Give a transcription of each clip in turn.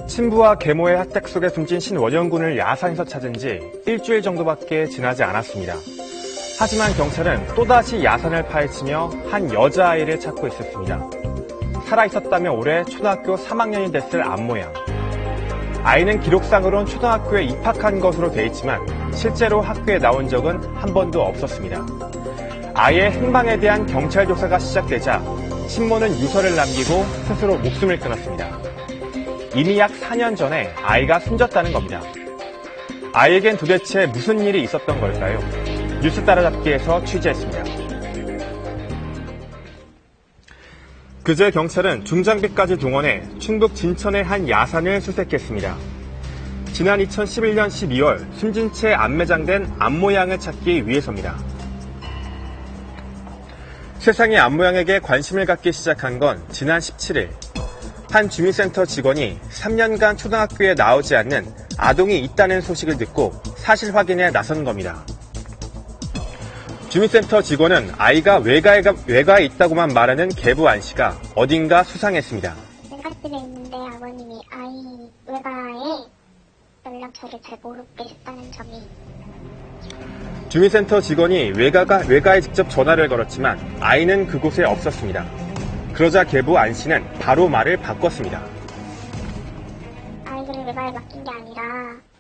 친부와 계모의 핫택 속에 숨진 신원영 군을 야산에서 찾은 지 일주일 정도밖에 지나지 않았습니다. 하지만 경찰은 또다시 야산을 파헤치며 한 여자아이를 찾고 있었습니다. 살아있었다면 올해 초등학교 3학년이 됐을 안모양. 아이는 기록상으론 초등학교에 입학한 것으로 돼 있지만 실제로 학교에 나온 적은 한 번도 없었습니다. 아이의 행방에 대한 경찰 조사가 시작되자 친모는 유서를 남기고 스스로 목숨을 끊었습니다. 이미 약 4년 전에 아이가 숨졌다는 겁니다. 아이에겐 도대체 무슨 일이 있었던 걸까요? 뉴스 따라잡기에서 취재했습니다. 그제 경찰은 중장비까지 동원해 충북 진천의 한 야산을 수색했습니다. 지난 2011년 12월 숨진 채 안매장된 안모양을 찾기 위해서입니다. 세상의 안모양에게 관심을 갖기 시작한 건 지난 17일. 한 주민센터 직원이 3년간 초등학교에 나오지 않는 아동이 있다는 소식을 듣고 사실 확인에 나선 겁니다. 주민센터 직원은 아이가 외가에 있다고만 말하는 계부 안 씨가 어딘가 수상했습니다. 생각집에 있는데 아버님이 아이 외가에 연락처를 잘 모르고 계셨다는 점이. 주민센터 직원이 외가에 직접 전화를 걸었지만 아이는 그곳에 없었습니다. 그러자 계부 안 씨는 바로 말을 바꿨습니다. 아이들을 외가에 맡긴 게 아니라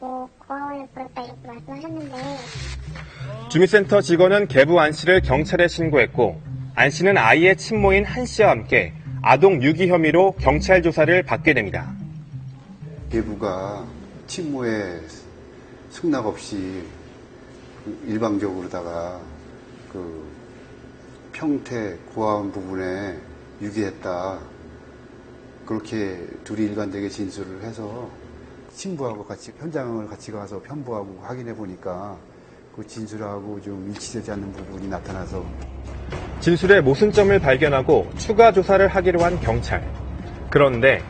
고아원에 보냈다 이렇게 말씀하셨는데. 주민센터 직원은 계부 안 씨를 경찰에 신고했고 안 씨는 아이의 친모인 한 씨와 함께 아동 유기 혐의로 경찰 조사를 받게 됩니다. 계부가 친모에 승낙 없이 일방적으로다가 그 평택 고아원 부분에 유기했다. 그렇게 둘이 일관되게 진술을 해서 친부하고 같이 현장을 같이 가서 편부하고 확인해 보니까 그 진술하고 좀 일치되지 않는 부분이 나타나서 진술의 모순점을 발견하고 추가 조사를 하기로 한 경찰. 그런데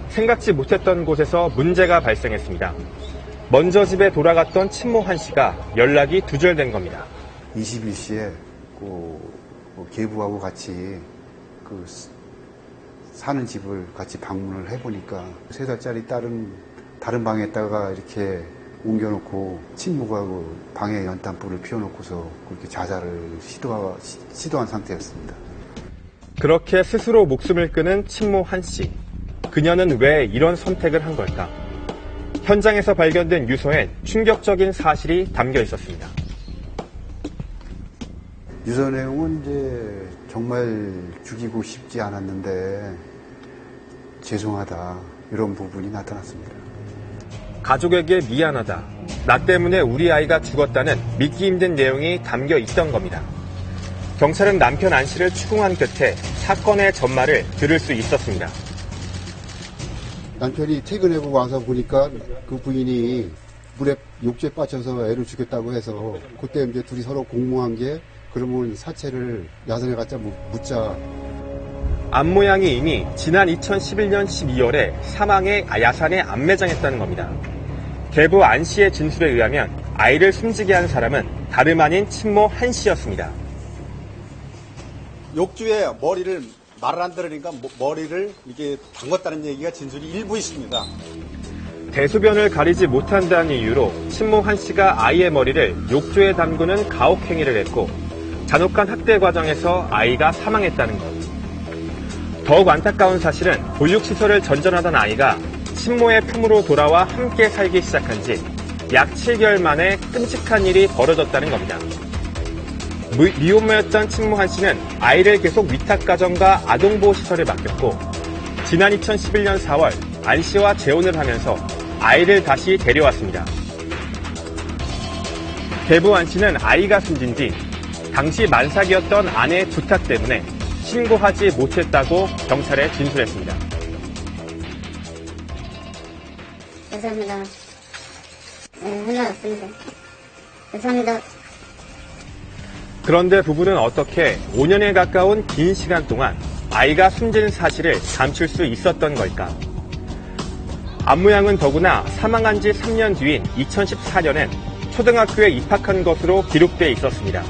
생각지 못했던 곳에서 문제가 발생했습니다. 먼저 집에 돌아갔던 친모 한 씨가 연락이 두절된 겁니다. 21시에 계부하고 같이 사는 집을 같이 방문을 해보니까 3살짜리 딸은 다른 방에다가 이렇게 옮겨놓고 친모가 방에 연탄불을 피워놓고서 그렇게 자살을 시도한 상태였습니다. 그렇게 스스로 목숨을 끊은 친모 한 씨. 그녀는 왜 이런 선택을 한 걸까? 현장에서 발견된 유서엔 충격적인 사실이 담겨 있었습니다. 유서 내용은 이제 정말 죽이고 싶지 않았는데 죄송하다 이런 부분이 나타났습니다. 가족에게 미안하다. 나 때문에 우리 아이가 죽었다는 믿기 힘든 내용이 담겨 있던 겁니다. 경찰은 남편 안 씨를 추궁한 끝에 사건의 전말을 들을 수 있었습니다. 남편이 퇴근하고 와서 보니까 그 부인이 물에 욕조에 빠져서 애를 죽였다고 해서 그때 이제 둘이 서로 공모한 게 그러면 사체를 야산에 갖다 묻자. 안모양이 이미 지난 2011년 12월에 사망해 야산에 안매장했다는 겁니다. 계부 안 씨의 진술에 의하면 아이를 숨지게 한 사람은 다름 아닌 친모 한 씨였습니다. 욕조에 머리를 말을 안 들으니까 머리를 이렇게 담궜다는 얘기가 진술이 일부 있습니다. 대소변을 가리지 못한다는 이유로 친모 한 씨가 아이의 머리를 욕조에 담그는 가혹행위를 했고 잔혹한 학대 과정에서 아이가 사망했다는 것. 더욱 안타까운 사실은 보육시설을 전전하던 아이가 친모의 품으로 돌아와 함께 살기 시작한 지 약 7개월 만에 끔찍한 일이 벌어졌다는 겁니다. 미혼모였던 친모 한 씨는 아이를 계속 위탁가정과 아동보호시설에 맡겼고 지난 2011년 4월 안 씨와 재혼을 하면서 아이를 다시 데려왔습니다. 계부 안 씨는 아이가 숨진 뒤 당시 만삭이었던 아내의 부탁 때문에 신고하지 못했다고 경찰에 진술했습니다. 죄송합니다. 네, 없습니다. 죄송합니다. 그런데 부부는 어떻게 5년에 가까운 긴 시간 동안 아이가 숨진 사실을 감출 수 있었던 걸까? 안모양은 더구나 사망한 지 3년 뒤인 2014년엔 초등학교에 입학한 것으로 기록돼 있었습니다.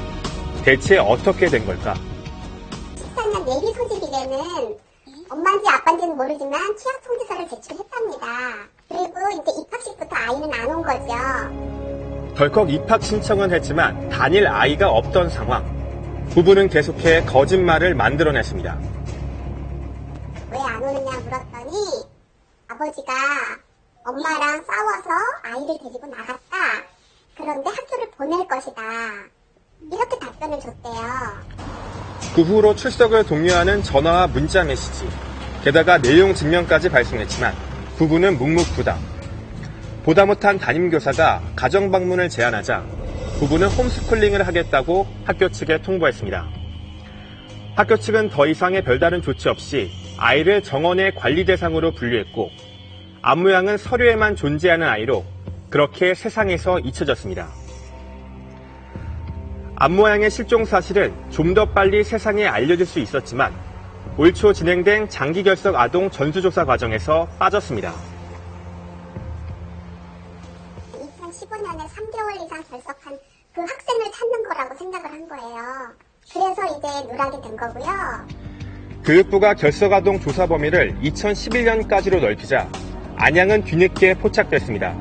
대체 어떻게 된 걸까? 14년 예비 소집이 되는 엄마인지 아빠인지는 모르지만 취약 통지서를 제출했답니다. 그리고 이제 입학식부터 아이는 안 온 거죠. 덜컥 입학 신청은 했지만 다닐 아이가 없던 상황. 부부는 계속해 거짓말을 만들어냈습니다. 왜 안 오느냐 물었더니 아버지가 엄마랑 싸워서 아이를 데리고 나갔다. 그런데 학교를 보낼 것이다. 이렇게 답변을 줬대요. 그 후로 출석을 독려하는 전화와 문자 메시지, 게다가 내용 증명까지 발송했지만 부부는 묵묵부답. 보다 못한 담임교사가 가정 방문을 제안하자 부부는 홈스쿨링을 하겠다고 학교 측에 통보했습니다. 학교 측은 더 이상의 별다른 조치 없이 아이를 정원의 관리 대상으로 분류했고 앞모양은 서류에만 존재하는 아이로 그렇게 세상에서 잊혀졌습니다. 앞모양의 실종 사실은 좀 더 빨리 세상에 알려질 수 있었지만 올 초 진행된 장기 결석 아동 전수조사 과정에서 빠졌습니다. 2015년에 3개월 이상 결석한 그 학생을 찾는 거라고 생각을 한 거예요. 그래서 이제 누락이 된 거고요. 교육부가 결석 아동 조사 범위를 2011년까지로 넓히자 안양은 뒤늦게 포착됐습니다.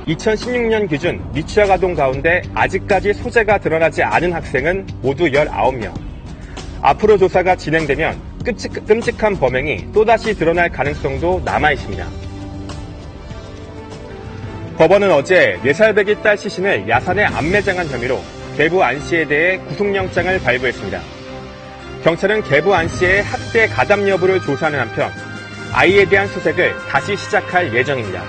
2016년 기준 미취학 아동 가운데 아직까지 소재가 드러나지 않은 학생은 모두 19명. 앞으로 조사가 진행되면 끔찍한 범행이 또다시 드러날 가능성도 남아있습니다. 법원은 어제 4살배기 딸 시신을 야산에 암매장한 혐의로 계부 안 씨에 대해 구속영장을 발부했습니다. 경찰은 계부 안 씨의 학대 가담 여부를 조사하는 한편 아이에 대한 수색을 다시 시작할 예정입니다.